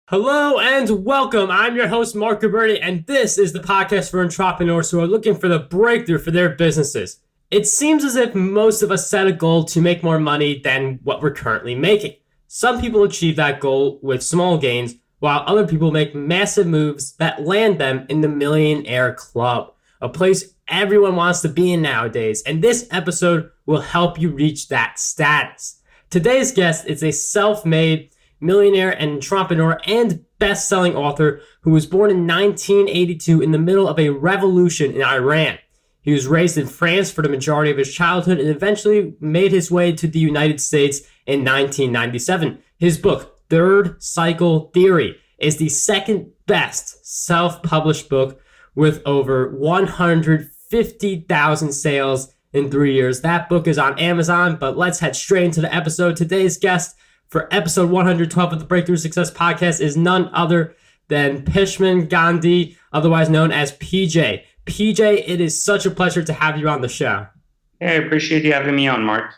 Hello and welcome. I'm your host, Mark Gabberti, and this is the podcast for entrepreneurs who are looking for the breakthrough for their businesses. It seems as if most of us set a goal to make more money than what we're currently making. Some people achieve that goal with small gains, while other people make massive moves that land them in the Millionaire Club, a place everyone wants to be in nowadays. And this episode will help you reach that status. Today's guest is a self-made millionaire and entrepreneur and best-selling author who was born in 1982 in the middle of a revolution in Iran. He was raised in France for the majority of his childhood and eventually made his way to the United States in 1997. His book, Third Cycle Theory, is the second best self-published book with over 150,000 sales in 3 years. That book is on Amazon, but let's head straight into the episode. Today's guest for episode 112 of the Breakthrough Success Podcast is none other than Pejman Ghadimi, otherwise known as PJ. PJ, it is such a pleasure to have you on the show. Hey, I appreciate you having me on, Mark.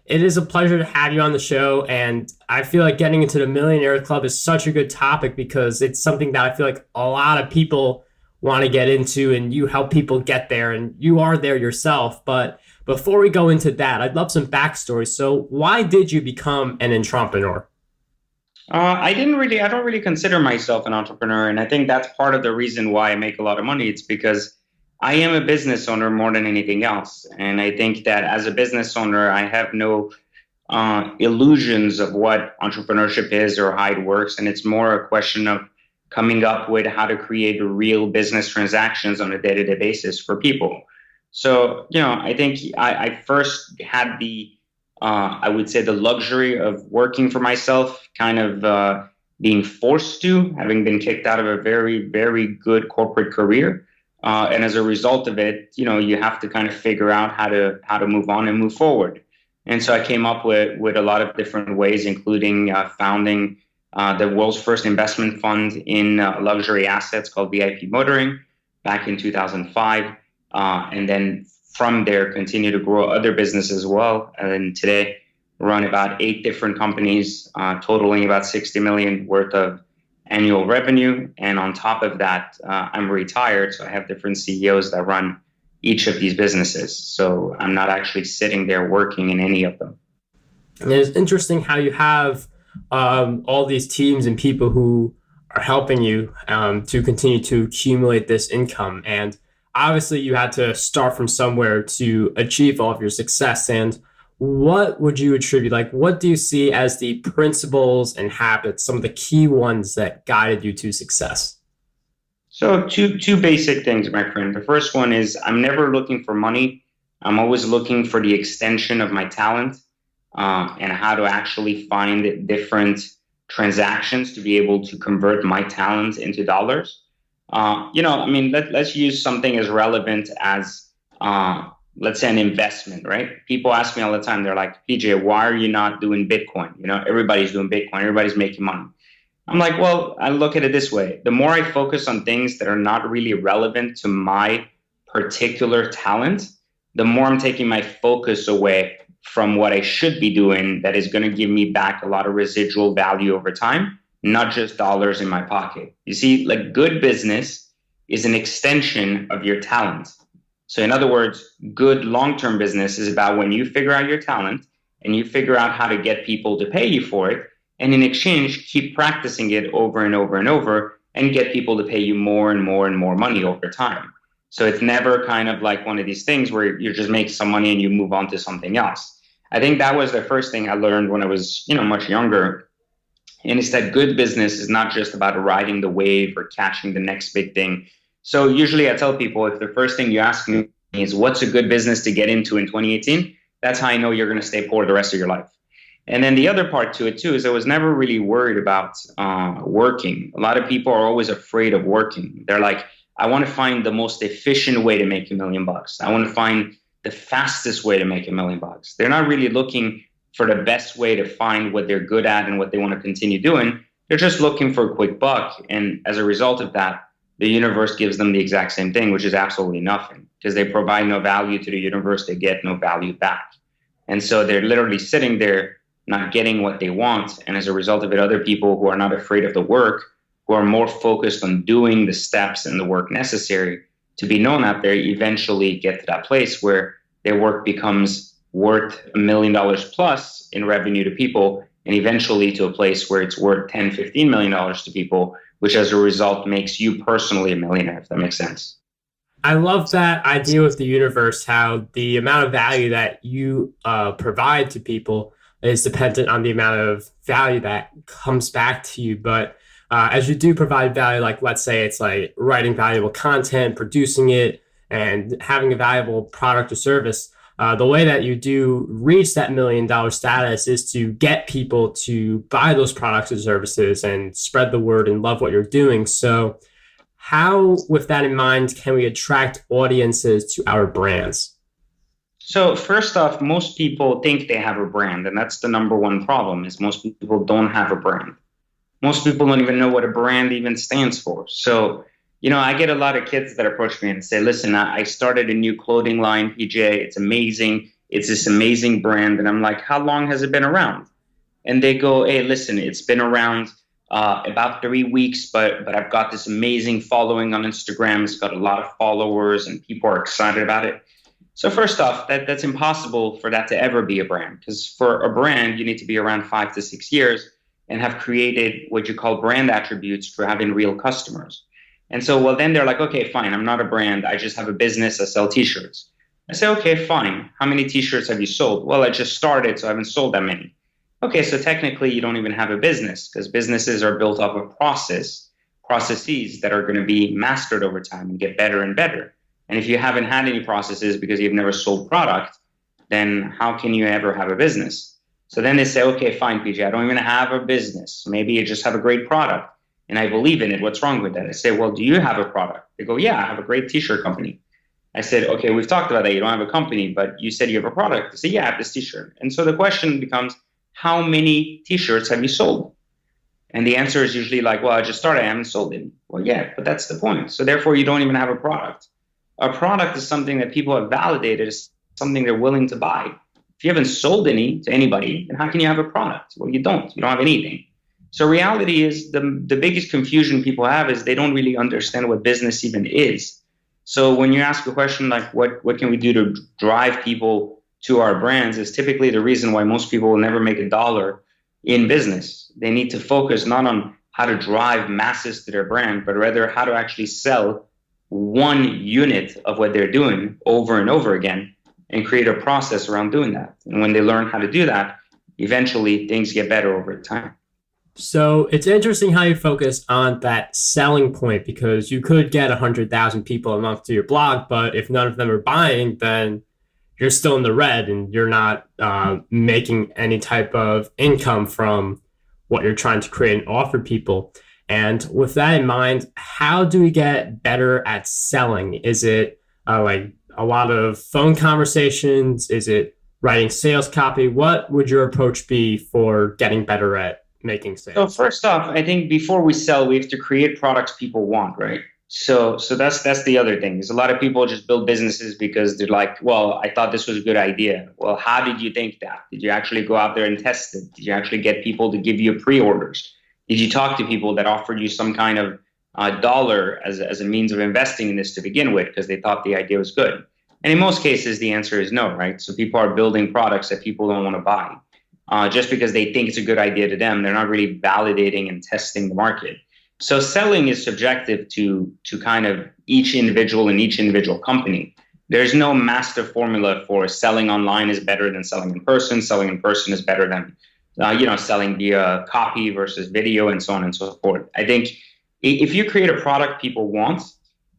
It is a pleasure to have you on the show, and I feel like getting into the Millionaire Club is such a good topic because it's something that I feel like a lot of people want to get into, and you help people get there, and you are there yourself. But before we go into that, I'd love some backstory. So why did you become an entrepreneur? I don't really consider myself an entrepreneur. And I think that's part of the reason why I make a lot of money. It's because I am a business owner more than anything else. And I think that as a business owner, I have no illusions of what entrepreneurship is or how it works. And it's more a question of coming up with how to create real business transactions on a day-to-day basis for people. So, I think I first had I would say the luxury of working for myself, kind of being forced to, having been kicked out of a very, very good corporate career. And as a result of it, you have to kind of figure out how to move on and move forward. And so I came up with a lot of different ways, including founding the world's first investment fund in luxury assets called VIP Motoring back in 2005. And then from there, continue to grow other businesses as well. And today, run about 8 different companies, totaling about 60 million worth of annual revenue. And on top of that, I'm retired, so I have different CEOs that run each of these businesses. So I'm not actually sitting there working in any of them. And it's interesting how you have all these teams and people who are helping you to continue to accumulate this income. And obviously, you had to start from somewhere to achieve all of your success. And what would you attribute? Like, what do you see as the principles and habits, some of the key ones that guided you to success? So two basic things, my friend. The first one is I'm never looking for money. I'm always looking for the extension of my talent and how to actually find different transactions to be able to convert my talent into dollars. Let's use something as relevant as, let's say, an investment, right? People ask me all the time, they're like, PJ, why are you not doing Bitcoin? Everybody's doing Bitcoin, everybody's making money. I'm like, well, I look at it this way. The more I focus on things that are not really relevant to my particular talent, the more I'm taking my focus away from what I should be doing that is going to give me back a lot of residual value over time, not just dollars in my pocket. You see, like, good business is an extension of your talent. So in other words, good long-term business is about when you figure out your talent and you figure out how to get people to pay you for it. And in exchange, keep practicing it over and over and over and get people to pay you more and more and more money over time. So it's never kind of like one of these things where you just make some money and you move on to something else. I think that was the first thing I learned when I was, much younger. And it's that good business is not just about riding the wave or catching the next big thing. So usually I tell people, if the first thing you ask me is what's a good business to get into in 2018, that's how I know you're going to stay poor the rest of your life. And then the other part to it too is I was never really worried about working. A lot of people are always afraid of working. They're like, I want to find the most efficient way to make $1 million. I want to find the fastest way to make $1 million. They're not really looking for the best way to find what they're good at and what they want to continue doing. They're just looking for a quick buck. And as a result of that, the universe gives them the exact same thing, which is absolutely nothing, because they provide no value to the universe. They get no value back. And so they're literally sitting there not getting what they want. And as a result of it, other people who are not afraid of the work, who are more focused on doing the steps and the work necessary to be known out there, eventually get to that place where their work becomes worth $1 million plus in revenue to people, and eventually to a place where it's worth $10-15 million to people, which as a result makes you personally a millionaire, if that makes sense. I love that idea with the universe, how the amount of value that you provide to people is dependent on the amount of value that comes back to you. But as you do provide value, like let's say it's like writing valuable content, producing it, and having a valuable product or service, the way that you do reach that $1 million status is to get people to buy those products or services and spread the word and love what you're doing. So how, with that in mind, can we attract audiences to our brands? So first off, most people think they have a brand, and that's the number one problem, is most people don't have a brand. Most people don't even know what a brand even stands for. So, I get a lot of kids that approach me and say, listen, I started a new clothing line, PJ. It's amazing. It's this amazing brand. And I'm like, how long has it been around? And they go, hey, listen, it's been around about 3 weeks, but I've got this amazing following on Instagram. It's got a lot of followers and people are excited about it. So first off, that's impossible for that to ever be a brand, because for a brand, you need to be around 5 to 6 years and have created what you call brand attributes for having real customers. And so, well, then they're like, okay, fine, I'm not a brand. I just have a business. I sell t-shirts. I say, okay, fine. How many t-shirts have you sold? Well, I just started, so I haven't sold that many. Okay, so technically you don't even have a business, because businesses are built off of processes that are going to be mastered over time and get better and better. And if you haven't had any processes because you've never sold product, then how can you ever have a business? So then they say, okay, fine, PJ, I don't even have a business. Maybe you just have a great product and I believe in it. What's wrong with that? I say, well, do you have a product? They go, yeah, I have a great t-shirt company. I said, okay, we've talked about that. You don't have a company, but you said you have a product. They say, yeah, I have this t-shirt. And so the question becomes, how many t-shirts have you sold? And the answer is usually like, well, I just started, I haven't sold any. Well, yeah, but that's the point. So therefore, you don't even have a product. A product is something that people have validated as something they're willing to buy. If you haven't sold any to anybody, then how can you have a product? Well, you don't have anything. So reality is the biggest confusion people have is they don't really understand what business even is. So when you ask a question like, what can we do to drive people to our brands, is typically the reason why most people will never make $1 in business. They need to focus not on how to drive masses to their brand, but rather how to actually sell one unit of what they're doing over and over again and create a process around doing that. And when they learn how to do that, eventually things get better over time. So it's interesting how you focus on that selling point, because you could get 100,000 people a month to your blog, but if none of them are buying, then you're still in the red and you're not making any type of income from what you're trying to create and offer people. And with that in mind, how do we get better at selling? Is it like a lot of phone conversations? Is it writing sales copy? What would your approach be for getting better at making sales? So first off, I think before we sell, we have to create products people want, right? So that's the other thing. Is a lot of people just build businesses because they're like, well, I thought this was a good idea. Well, how did you think that? Did you actually go out there and test it? Did you actually get people to give you pre-orders? Did you talk to people that offered you some kind of dollar as a means of investing in this to begin with because they thought the idea was good? And in most cases, the answer is no, right? So people are building products that people don't want to buy. Just because they think it's a good idea to them, they're not really validating and testing the market. So selling is subjective to kind of each individual and each individual company. There's no master formula for selling online is better than selling in person. Selling in person is better than selling via copy versus video and so on and so forth. I think if you create a product people want,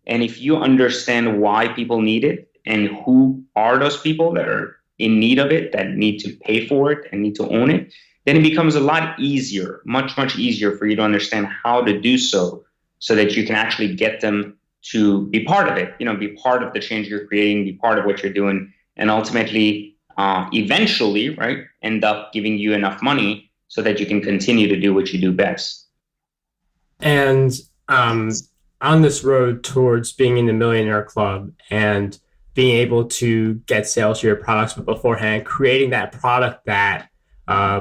and if you understand why people need it and who are those people that are in need of it, that need to pay for it and need to own it, then it becomes a lot easier, much, much easier for you to understand how to do so that you can actually get them to be part of it, be part of the change you're creating, be part of what you're doing, and ultimately, eventually, right, end up giving you enough money so that you can continue to do what you do best. And on this road towards being in the Millionaire Club and being able to get sales to your products, but beforehand, creating that product that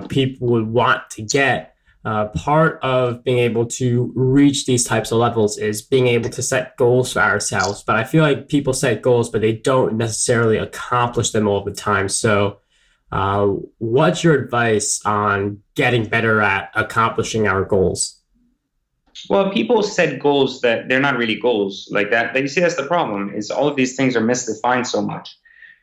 people would want to get. Part of being able to reach these types of levels is being able to set goals for ourselves. But I feel like people set goals, but they don't necessarily accomplish them all the time. So, what's your advice on getting better at accomplishing our goals? Well, people set goals that they're not really goals like that. You see, that's the problem is all of these things are misdefined so much.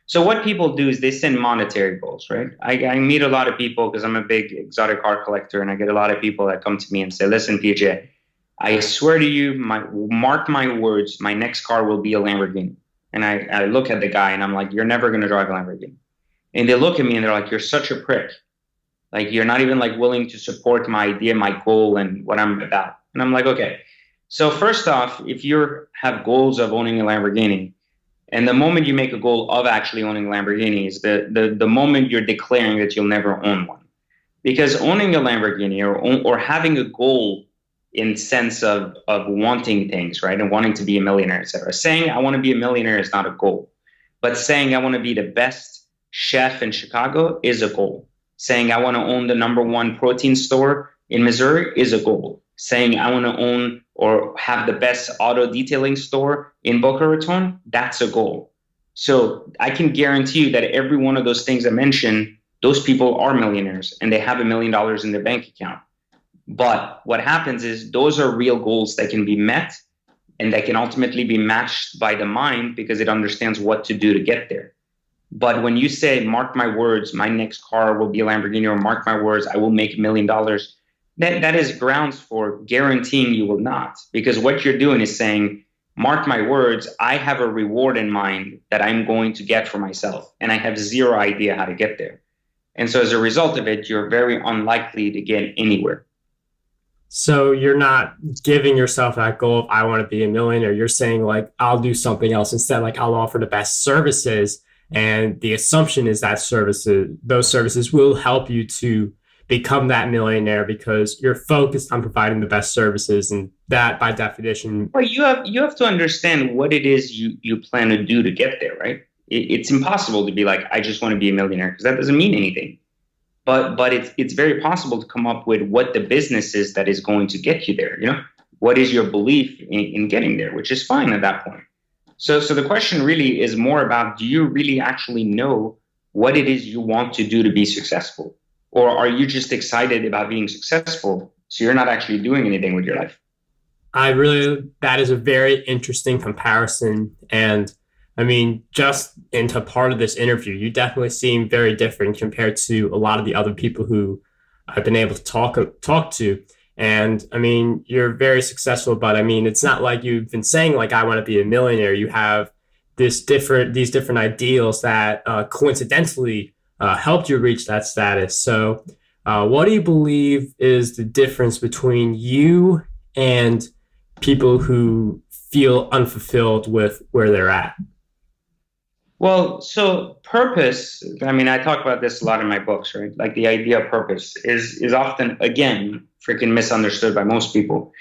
So what people do is they set monetary goals, right? I meet a lot of people because I'm a big exotic car collector, and I get a lot of people that come to me and say, listen, PJ, I swear to you, mark my words, my next car will be a Lamborghini. And I look at the guy and I'm like, you're never going to drive a Lamborghini. And they look at me and they're like, you're such a prick. Like, you're not even like willing to support my idea, my goal, and what I'm about. And I'm like, okay. So first off, if you have goals of owning a Lamborghini, and the moment you make a goal of actually owning Lamborghinis, the moment you're declaring that you'll never own one. Because owning a Lamborghini or having a goal in sense of wanting things, right, and wanting to be a millionaire, et cetera. Saying I want to be a millionaire is not a goal. But saying I want to be the best chef in Chicago is a goal. Saying I want to own the #1 protein store in Missouri is a goal. Saying I want to own or have the best auto detailing store in Boca Raton, that's a goal. So I can guarantee you that every one of those things I mentioned, those people are millionaires and they have $1 million in their bank account. But what happens is those are real goals that can be met and that can ultimately be matched by the mind because it understands what to do to get there. But when you say, mark my words, my next car will be a Lamborghini, or mark my words, I will make $1 million, that is grounds for guaranteeing you will not. Because what you're doing is saying, mark my words, I have a reward in mind that I'm going to get for myself, and I have zero idea how to get there. And so as a result of it, you're very unlikely to get anywhere. So you're not giving yourself that goal of I want to be a millionaire. You're saying like, I'll do something else instead. Like I'll offer the best services. And the assumption is that those services will help you to become that millionaire because you're focused on providing the best services. And that by definition. Well, you have to understand what it is you plan to do to get there, right? It's impossible to be like, I just want to be a millionaire, because that doesn't mean anything. But it's very possible to come up with what the business is that is going to get you there. You know, what is your belief in getting there, which is fine at that point. So the question really is more about, do you really actually know what it is you want to do to be successful? Or are you just excited about being successful, so you're not actually doing anything with your life? That is a very interesting comparison. And I mean, just into part of this interview, you definitely seem very different compared to a lot of the other people who I've been able to talk to. And I mean, you're very successful, but I mean, it's not like you've been saying like, I want to be a millionaire. You have these different ideals that coincidentally helped you reach that status. So what do you believe is the difference between you and people who feel unfulfilled with where they're at? Well, so purpose, I mean, I talk about this a lot in my books, right? Like the idea of purpose is often, again, freaking misunderstood by most people.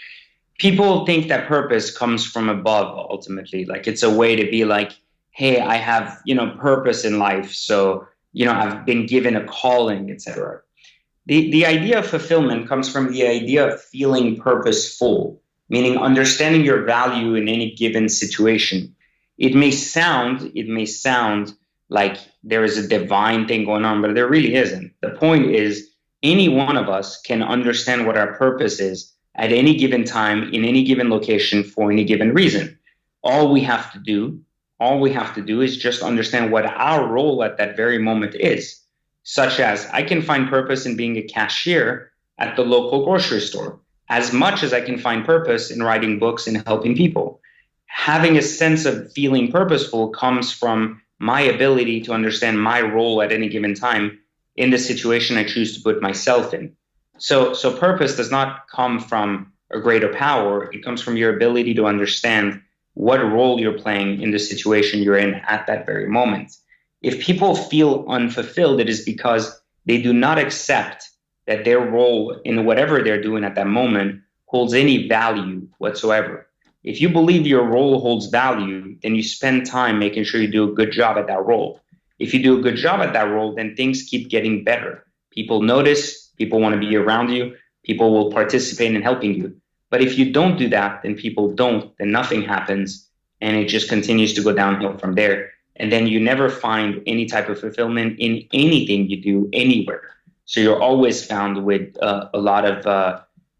People think that purpose comes from above, ultimately. Like it's a way to be like, hey, I have, purpose in life. So, I've been given a calling, etc. The idea of fulfillment comes from the idea of feeling purposeful, meaning understanding your value in any given situation. It may sound like there is a divine thing going on, but there really isn't. The point is, any one of us can understand what our purpose is at any given time, in any given location, for any given reason. All we have to do is just understand what our role at that very moment is. Such as, I can find purpose in being a cashier at the local grocery store, as much as I can find purpose in writing books and helping people. Having a sense of feeling purposeful comes from my ability to understand my role at any given time in the situation I choose to put myself in. So purpose does not come from a greater power. It comes from your ability to understand what role you're playing in the situation you're in at that very moment. If people feel unfulfilled, it is because they do not accept that their role in whatever they're doing at that moment holds any value whatsoever. If you believe your role holds value, then you spend time making sure you do a good job at that role. If you do a good job at that role, then things keep getting better. People notice, people want to be around you, people will participate in helping you. But if you don't do that, then people don't, then nothing happens, and it just continues to go downhill from there. And then you never find any type of fulfillment in anything you do anywhere. So you're always found with a lot of,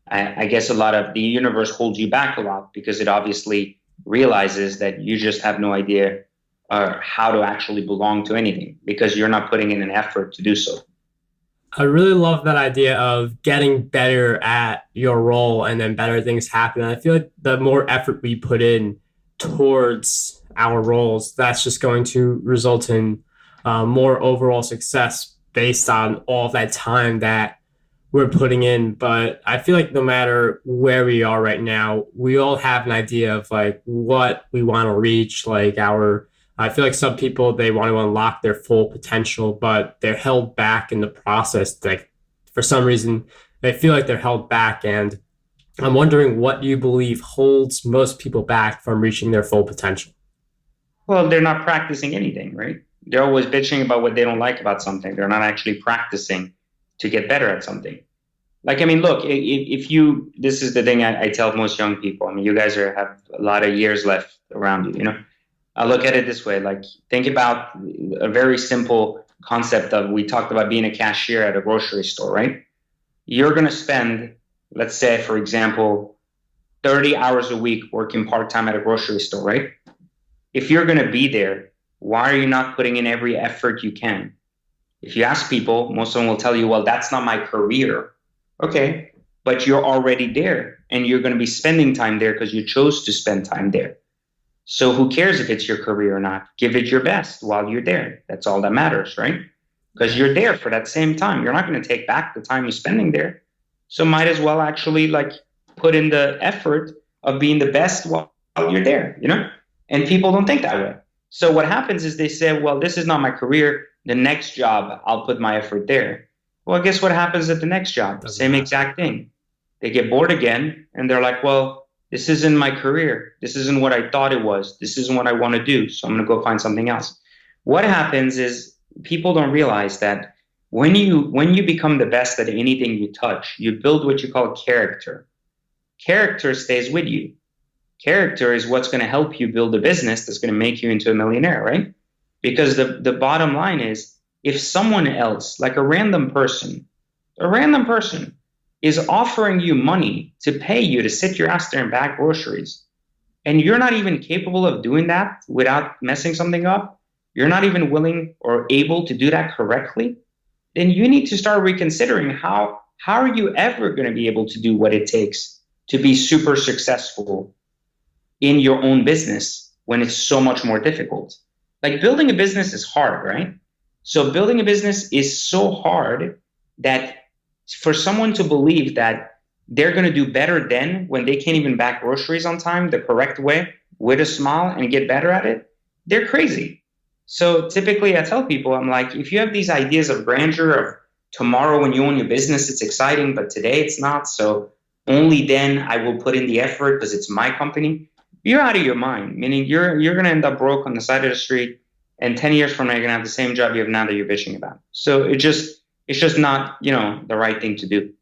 I guess, a lot of the universe holds you back a lot because it obviously realizes that you just have no idea how to actually belong to anything because you're not putting in an effort to do so. I really love that idea of getting better at your role and then better things happen. And I feel like the more effort we put in towards our roles, that's just going to result in more overall success based on all of that time that we're putting in. But I feel like no matter where we are right now, we all have an idea of like what we want to reach, like I feel like some people, they want to unlock their full potential, but they're held back in the process. Like for some reason, they feel like they're held back. And I'm wondering what you believe holds most people back from reaching their full potential. Well, they're not practicing anything, right? They're always bitching about what they don't like about something. They're not actually practicing to get better at something. Like, I mean, look, if you, this is the thing I tell most young people. I mean, you guys have a lot of years left around you, you know? I look at it this way, like think about a very simple concept of, we talked about being a cashier at a grocery store, right? You're going to spend, let's say, for example, 30 hours a week working part-time at a grocery store, right? If you're going to be there, why are you not putting in every effort you can? If you ask people, most of them will tell you, well, that's not my career. Okay, but you're already there and you're going to be spending time there because you chose to spend time there. So who cares if it's your career or not? Give it your best while you're there. That's all that matters, right? Because you're there for that same time. You're not going to take back the time you're spending there. So might as well actually like put in the effort of being the best while you're there, you know? And people don't think that way. So what happens is they say, well, this is not my career. The next job, I'll put my effort there. Well, guess what happens at the next job? Same exact thing. They get bored again and they're like, well, this isn't my career. This isn't what I thought it was. This isn't what I want to do. So I'm going to go find something else. What happens is people don't realize that when you become the best at anything you touch, you build what you call character. Character stays with you. Character is what's going to help you build a business that's going to make you into a millionaire, right? Because the bottom line is, if someone else, like a random person is offering you money to pay you to sit your ass there and bag groceries, and you're not even capable of doing that without messing something up, you're not even willing or able to do that correctly, then you need to start reconsidering how are you ever going to be able to do what it takes to be super successful in your own business when it's so much more difficult. Like building a business is hard, right? So building a business is so hard that for someone to believe that they're going to do better then when they can't even bag groceries on time the correct way with a smile and get better at it, they're crazy. So typically I tell people, I'm like, if you have these ideas of grandeur of tomorrow when you own your business, it's exciting, but today it's not. So only then I will put in the effort because it's my company. You're out of your mind, meaning you're going to end up broke on the side of the street. And 10 years from now, you're going to have the same job you have now that you're bitching about. So it's just not, the right thing to do.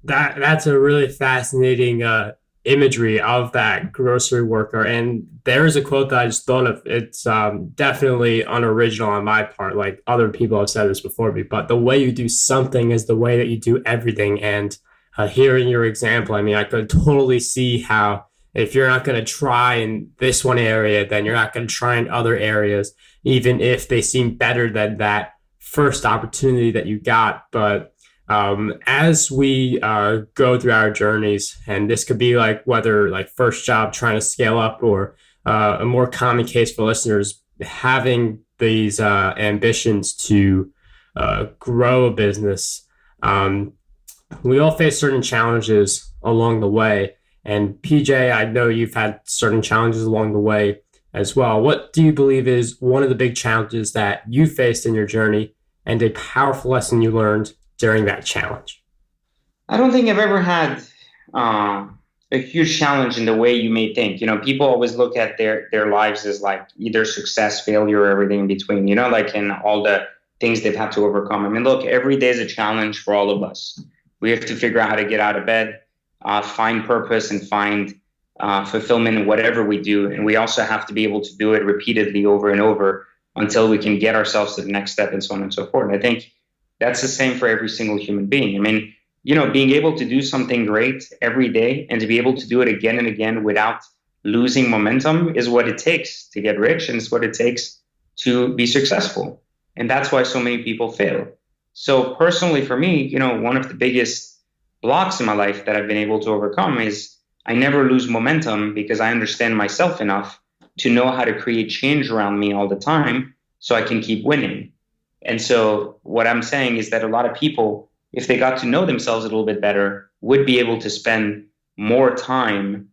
That's a really fascinating imagery of that grocery worker. And there's a quote that I just thought of. It's definitely unoriginal on my part. Like other people have said this before me, but the way you do something is the way that you do everything. And hearing your example, I mean, I could totally see how if you're not going to try in this one area, then you're not going to try in other areas, even if they seem better than that first opportunity that you got. But as we go through our journeys, and this could be like whether like first job trying to scale up or a more common case for listeners, having these ambitions to grow a business, we all face certain challenges along the way. And PJ, I know you've had certain challenges along the way as well. What do you believe is one of the big challenges that you faced in your journey and a powerful lesson you learned during that challenge? I don't think I've ever had a huge challenge in the way you may think. People always look at their lives as like either success, failure, or everything in between, like in all the things they've had to overcome. I mean, look, every day is a challenge for all of us. We have to figure out how to get out of bed, find purpose, and find fulfillment in whatever we do. And we also have to be able to do it repeatedly over and over until we can get ourselves to the next step and so on and so forth. And I think that's the same for every single human being. I mean, being able to do something great every day and to be able to do it again and again without losing momentum is what it takes to get rich, and it's what it takes to be successful. And that's why so many people fail. So personally for me, one of the biggest blocks in my life that I've been able to overcome is I never lose momentum because I understand myself enough to know how to create change around me all the time so I can keep winning. And so what I'm saying is that a lot of people, if they got to know themselves a little bit better, would be able to spend more time,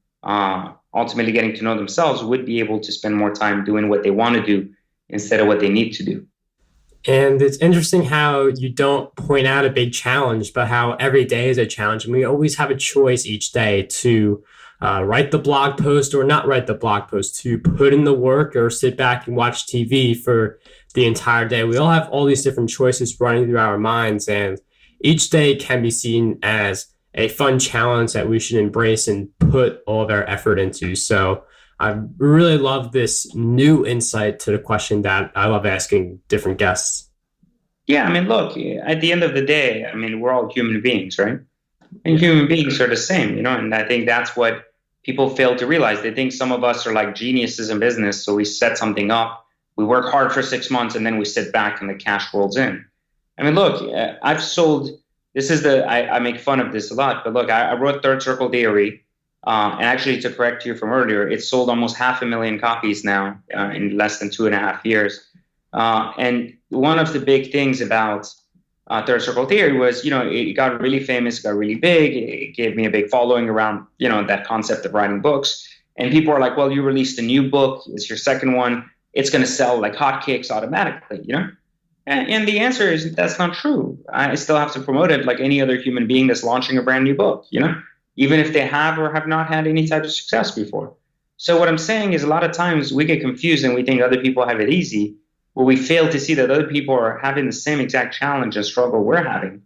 ultimately getting to know themselves, would be able to spend more time doing what they want to do instead of what they need to do. And it's interesting how you don't point out a big challenge, but how every day is a challenge. And we always have a choice each day to write the blog post or not write the blog post, to put in the work or sit back and watch TV for the entire day. We all have all these different choices running through our minds, and each day can be seen as a fun challenge that we should embrace and put all of our effort into. So I really love this new insight to the question that I love asking different guests. Yeah, I mean, look, at the end of the day, I mean, we're all human beings, right? And human beings are the same, and I think that's what people fail to realize. They think some of us are like geniuses in business. So we set something up, we work hard for 6 months, and then we sit back and the cash rolls in. I mean, look, I've sold, I make fun of this a lot, but look, I wrote Third Circle Theory. And actually, to correct you from earlier, it's sold almost 500,000 copies now in less than 2.5 years. And one of the big things about Third Circle Theory was, it got really famous, got really big. It gave me a big following around, that concept of writing books. And people are like, well, you released a new book. It's your second one. It's going to sell like hotcakes automatically, And the answer is that's not true. I still have to promote it like any other human being that's launching a brand new book, even if they have or have not had any type of success before. So what I'm saying is a lot of times we get confused and we think other people have it easy, where we fail to see that other people are having the same exact challenge and struggle we're having.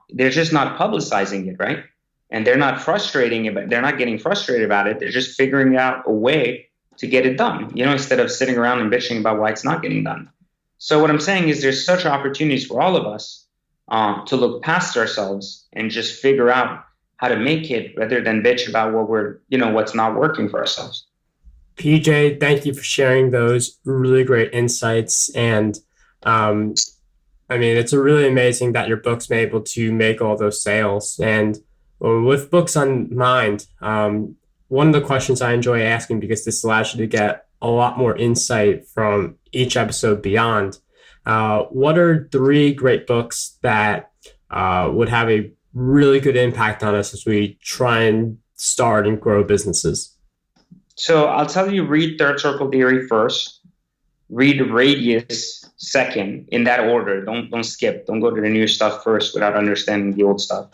They're just not publicizing it, right? And they're not they're not getting frustrated about it. They're just figuring out a way to get it done, instead of sitting around and bitching about why it's not getting done. So what I'm saying is there's such opportunities for all of us to look past ourselves and just figure out how to make it rather than bitch about what's not working for ourselves. PJ, thank you for sharing those really great insights. And it's really amazing that your book's been able to make all those sales. And with books on mind, one of the questions I enjoy asking, because this allows you to get a lot more insight from each episode beyond, what are 3 great books that would have a really good impact on us as we try and start and grow businesses? So I'll tell you, read Third Circle Theory first, read Radius second, in that order. Don't skip. Don't go to the new stuff first without understanding the old stuff.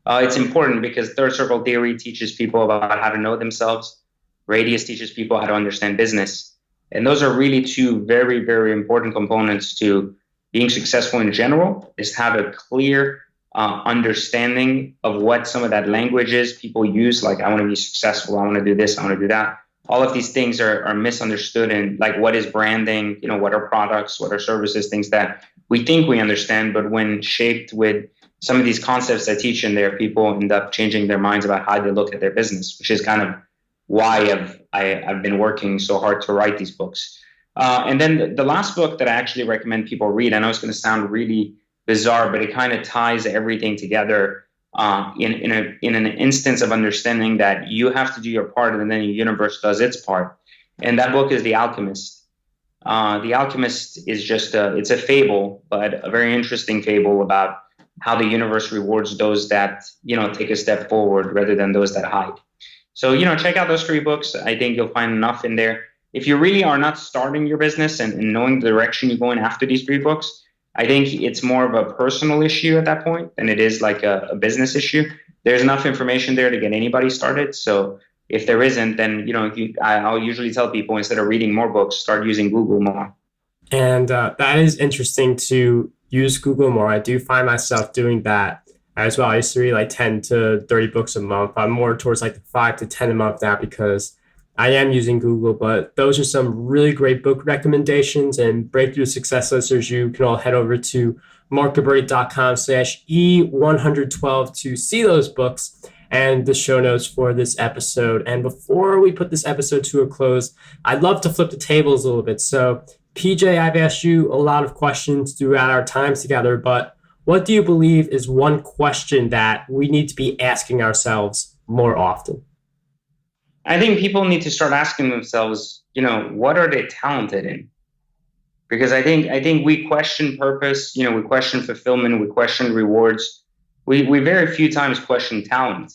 It's important because Third Circle Theory teaches people about how to know themselves. Radius teaches people how to understand business. And those are really 2 very, very important components to being successful in general, is have a clear understanding of what some of that language is people use, like I want to be successful, I want to do this, I want to do that. All of these things are misunderstood, and like what is branding, what are products, what are services, things that we think we understand, but when shaped with some of these concepts I teach in there, people end up changing their minds about how they look at their business, which is kind of why I've been working so hard to write these books. And then the last book that I actually recommend people read, I know it's going to sound really bizarre, but it kind of ties everything together in an instance of understanding that you have to do your part and then the universe does its part. And that book is The Alchemist. The Alchemist is it's a fable, but a very interesting fable about how the universe rewards those that, take a step forward rather than those that hide. So, check out those 3 books. I think you'll find enough in there. If you really are not starting your business and knowing the direction you're going after these 3 books, I think it's more of a personal issue at that point than it is like a business issue. There's enough information there to get anybody started. So if there isn't, then I'll usually tell people, instead of reading more books, start using Google more. And that is interesting to use Google more. I do find myself doing that as well. I used to read like 10 to 30 books a month. I'm more towards like 5 to 10 a month now because I am using Google. But those are some really great book recommendations and breakthrough success listeners. You can all head over to markgilberti.com/E112 to see those books and the show notes for this episode. And before we put this episode to a close, I'd love to flip the tables a little bit. So PJ, I've asked you a lot of questions throughout our time together, but what do you believe is one question that we need to be asking ourselves more often? I think people need to start asking themselves, what are they talented in? Because I think we question purpose, we question fulfillment, we question rewards. We very few times question talent.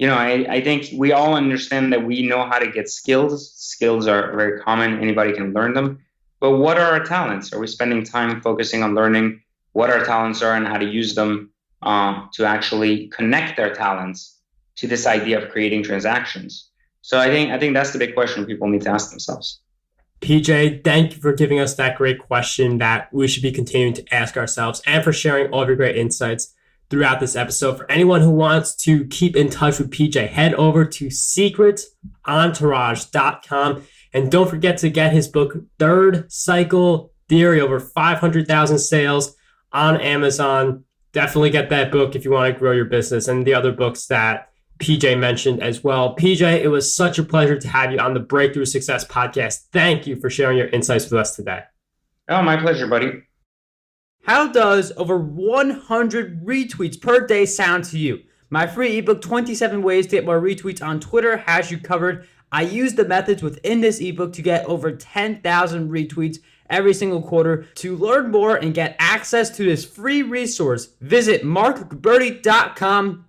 I think we all understand that we know how to get skills. Skills are very common. Anybody can learn them. But what are our talents? Are we spending time focusing on learning what our talents are and how to use them to actually connect their talents to this idea of creating transactions? So I think that's the big question people need to ask themselves. PJ, thank you for giving us that great question that we should be continuing to ask ourselves and for sharing all of your great insights throughout this episode. For anyone who wants to keep in touch with PJ, head over to secretentourage.com. And don't forget to get his book, Third Cycle Theory, over 500,000 sales on Amazon. Definitely get that book if you want to grow your business, and the other books that PJ mentioned as well. PJ, it was such a pleasure to have you on the Breakthrough Success Podcast. Thank you for sharing your insights with us today. Oh, my pleasure, buddy. How does over 100 retweets per day sound to you? My free ebook, 27 Ways to Get More Retweets on Twitter, has you covered. I use the methods within this ebook to get over 10,000 retweets every single quarter. To learn more and get access to this free resource, visit markgilberti.com/